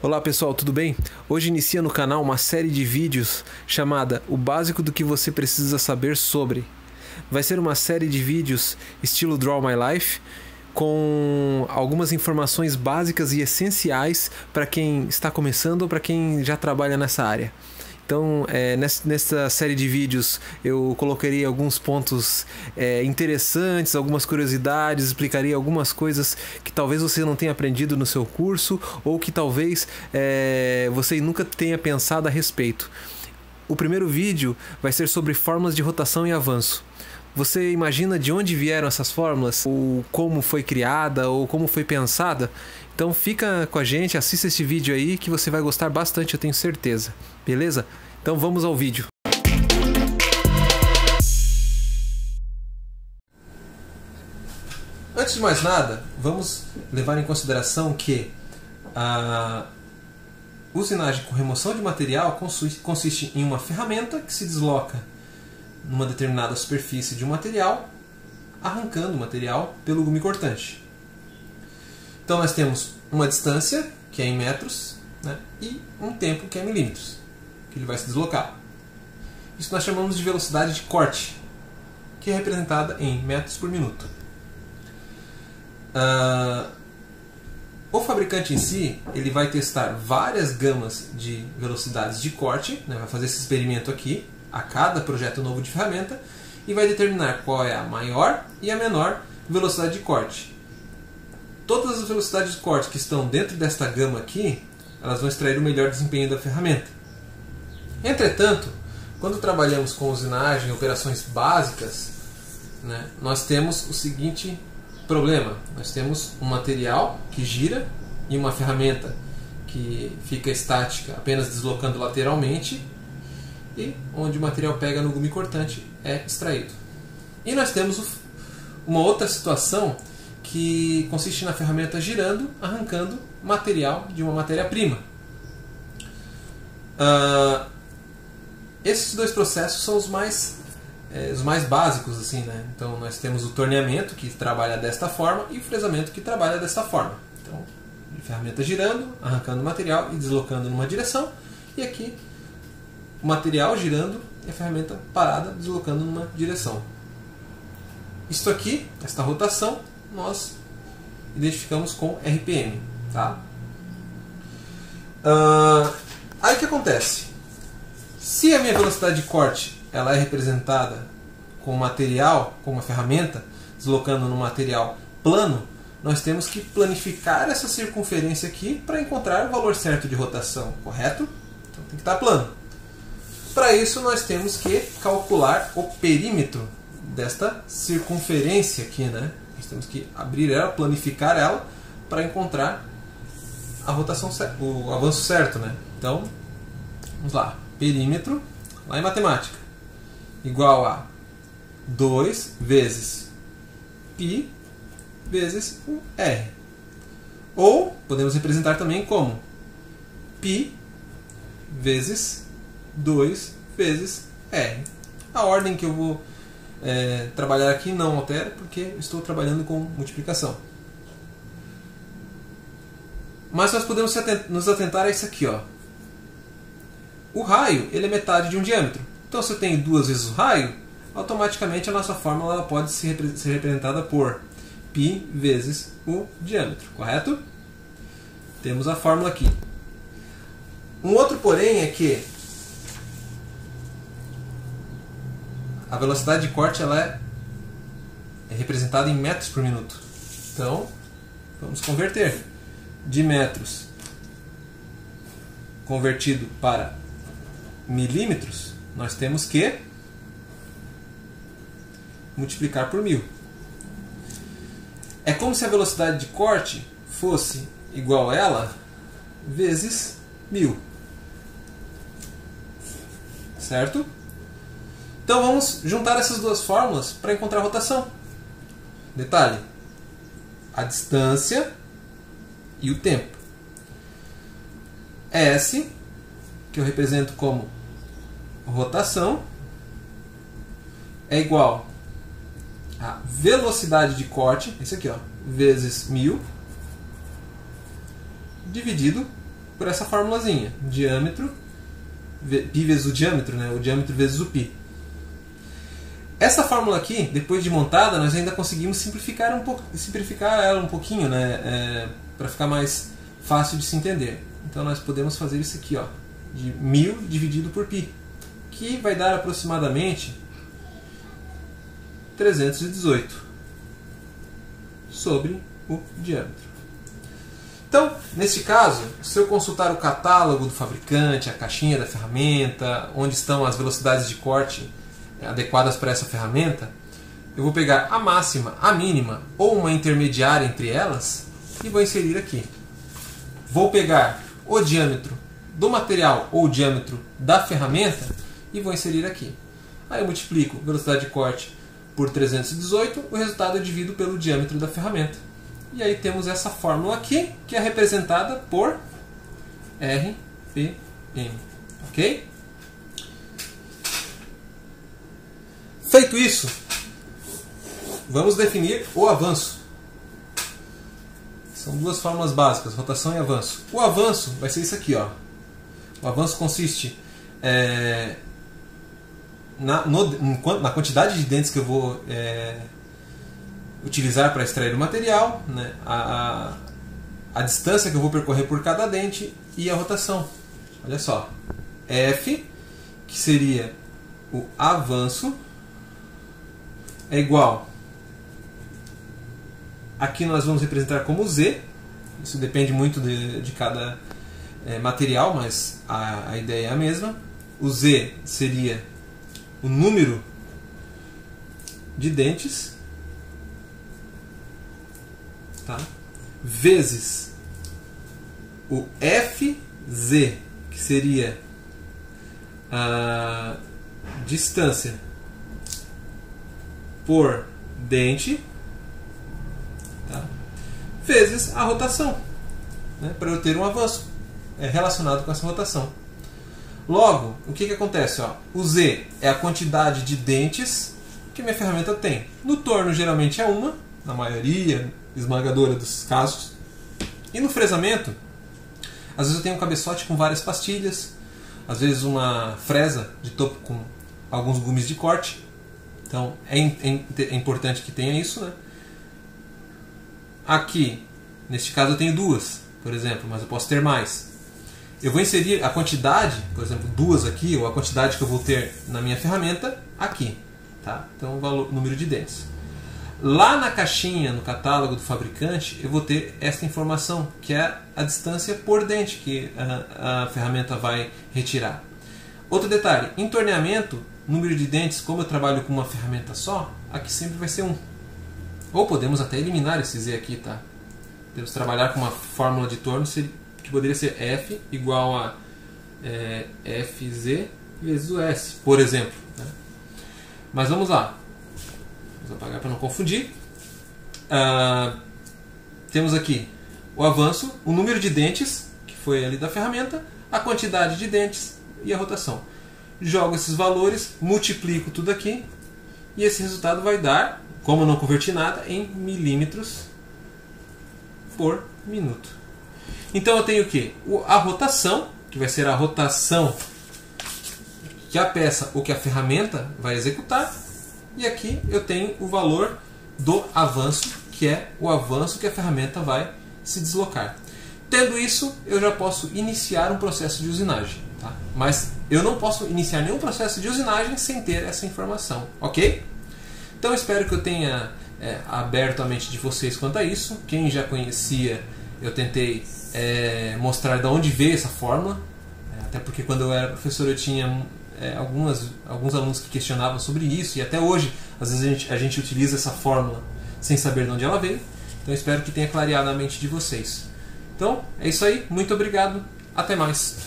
Olá pessoal, tudo bem? Hoje inicia no canal uma série de vídeos chamada O Básico do que você precisa saber sobre. Vai ser uma série de vídeos estilo Draw My Life, com algumas informações básicas e essenciais para quem está começando ou para quem já trabalha nessa área. Então, nessa série de vídeos eu colocaria alguns pontos interessantes, algumas curiosidades, explicaria algumas coisas que talvez você não tenha aprendido no seu curso ou que talvez você nunca tenha pensado a respeito. O primeiro vídeo vai ser sobre fórmulas de rotação e avanço. Você imagina de onde vieram essas fórmulas, ou como foi criada, ou como foi pensada? Então fica com a gente, assista esse vídeo aí que você vai gostar bastante, eu tenho certeza. Beleza? Então vamos ao vídeo. Antes de mais nada, vamos levar em consideração que a usinagem com remoção de material consiste em uma ferramenta que se desloca numa determinada superfície de um material, arrancando o material pelo gume cortante. Então nós temos uma distância, que é em metros, né, e um tempo, que é em milímetros, que ele vai se deslocar. Isso nós chamamos de velocidade de corte, que é representada em metros por minuto. O fabricante em si, ele vai testar várias gamas de velocidades de corte, né, vai fazer esse experimento aqui, a cada projeto novo de ferramenta, e vai determinar qual é a maior e a menor velocidade de corte. Todas as velocidades de corte que estão dentro desta gama aqui, elas vão extrair o melhor desempenho da ferramenta. Entretanto, quando trabalhamos com usinagem, operações básicas, né, nós temos o seguinte problema. Nós temos um material que gira e uma ferramenta que fica estática, apenas deslocando lateralmente, e onde o material pega no gume cortante é extraído. E nós temos uma outra situação que consiste na ferramenta girando, arrancando material de uma matéria-prima. Esses dois processos são os mais básicos, assim, né? Então nós temos o torneamento, que trabalha desta forma, e o fresamento, que trabalha desta forma. Então, a ferramenta girando, arrancando material e deslocando numa direção, e aqui o material girando e a ferramenta parada, deslocando numa direção. Isto aqui, esta rotação, nós identificamos com RPM. Tá? Aí o que acontece? Se a minha velocidade de corte ela é representada com material, com uma ferramenta, deslocando no material plano, nós temos que planificar essa circunferência aqui para encontrar o valor certo de rotação, correto? Então tem que estar plano. Para isso nós temos que calcular o perímetro desta circunferência aqui, né? Nós temos que abrir ela, planificar ela para encontrar a rotação, o avanço certo, né? Então, vamos lá. Perímetro, lá em matemática, igual a 2 vezes π vezes o r. Ou podemos representar também como π vezes 2 vezes r. A ordem que eu vou trabalhar aqui não altera, porque estou trabalhando com multiplicação. Mas nós podemos nos atentar a isso aqui, ó. O raio ele é metade de um diâmetro. Então, se eu tenho 2 vezes o raio, automaticamente a nossa fórmula ela pode ser representada por π vezes o diâmetro, correto? Temos a fórmula aqui. Um outro porém é que a velocidade de corte ela é representada em metros por minuto. Então, vamos converter de metros convertido para milímetros, nós temos que multiplicar por 1000. É como se a velocidade de corte fosse igual a ela vezes 1000. Certo? Então vamos juntar essas duas fórmulas para encontrar a rotação. Detalhe: a distância e o tempo. S, que eu represento como rotação, é igual a velocidade de corte, esse aqui, ó, vezes 1000, dividido por essa formulazinha, diâmetro, π vezes o diâmetro, né? O diâmetro vezes o π. Essa fórmula aqui, depois de montada, nós ainda conseguimos simplificar ela um pouquinho, né? Para ficar mais fácil de se entender. Então nós podemos fazer isso aqui, ó, de 1000 dividido por π, que vai dar aproximadamente 318 sobre o diâmetro. Então, neste caso, se eu consultar o catálogo do fabricante, a caixinha da ferramenta, onde estão as velocidades de corte adequadas para essa ferramenta, eu vou pegar a máxima, a mínima ou uma intermediária entre elas e vou inserir aqui. Vou pegar o diâmetro do material ou o diâmetro da ferramenta e vou inserir aqui. Aí eu multiplico a velocidade de corte por 318, o resultado eu divido pelo diâmetro da ferramenta. E aí temos essa fórmula aqui, que é representada por RPM. Ok? Feito isso, vamos definir o avanço. São duas fórmulas básicas, rotação e avanço. O avanço vai ser isso aqui, ó. O avanço consiste na quantidade de dentes que eu vou utilizar para extrair o material, né? A distância que eu vou percorrer por cada dente e a rotação. Olha só, F, que seria o avanço, é igual, aqui nós vamos representar como Z, isso depende muito de cada material, mas a ideia é a mesma. O Z seria o número de dentes, tá? Vezes o FZ, que seria a distância por dente, tá? Vezes a rotação, né? Para eu ter um avanço relacionado com essa rotação. Logo, o que acontece? Ó? O Z é a quantidade de dentes que minha ferramenta tem. No torno, geralmente é uma, na maioria esmagadora dos casos. E no fresamento, às vezes eu tenho um cabeçote com várias pastilhas, às vezes uma fresa de topo com alguns gumes de corte. Então é importante que tenha isso, né? Aqui, neste caso eu tenho duas, por exemplo, mas eu posso ter mais. Eu vou inserir a quantidade, por exemplo, duas aqui, ou a quantidade que eu vou ter na minha ferramenta aqui, tá? Então o número de dentes. Lá na caixinha, no catálogo do fabricante, eu vou ter esta informação, que é a distância por dente que a ferramenta vai retirar. Outro detalhe, em torneamento, número de dentes, como eu trabalho com uma ferramenta só, aqui sempre vai ser 1. Ou podemos até eliminar esse Z aqui, tá? Podemos trabalhar com uma fórmula de torno que poderia ser F igual a FZ vezes o S, por exemplo, né? Mas vamos lá. Vamos apagar para não confundir. Temos aqui o avanço, o número de dentes, que foi ali da ferramenta, a quantidade de dentes e a rotação. Jogo esses valores, multiplico tudo aqui e esse resultado vai dar, como eu não converti nada, em milímetros por minuto. Então eu tenho o quê? A rotação, que vai ser a rotação que a peça ou que a ferramenta vai executar. E aqui eu tenho o valor do avanço, que é o avanço que a ferramenta vai se deslocar. Tendo isso, eu já posso iniciar um processo de usinagem, tá? Mas eu não posso iniciar nenhum processo de usinagem sem ter essa informação, ok? Então eu espero que eu tenha aberto a mente de vocês quanto a isso. Quem já conhecia, eu tentei mostrar de onde veio essa fórmula, até porque quando eu era professor eu tinha alguns alunos que questionavam sobre isso, e até hoje às vezes a gente utiliza essa fórmula sem saber de onde ela veio. Então eu espero que tenha clareado a mente de vocês. Então é isso aí, muito obrigado, até mais.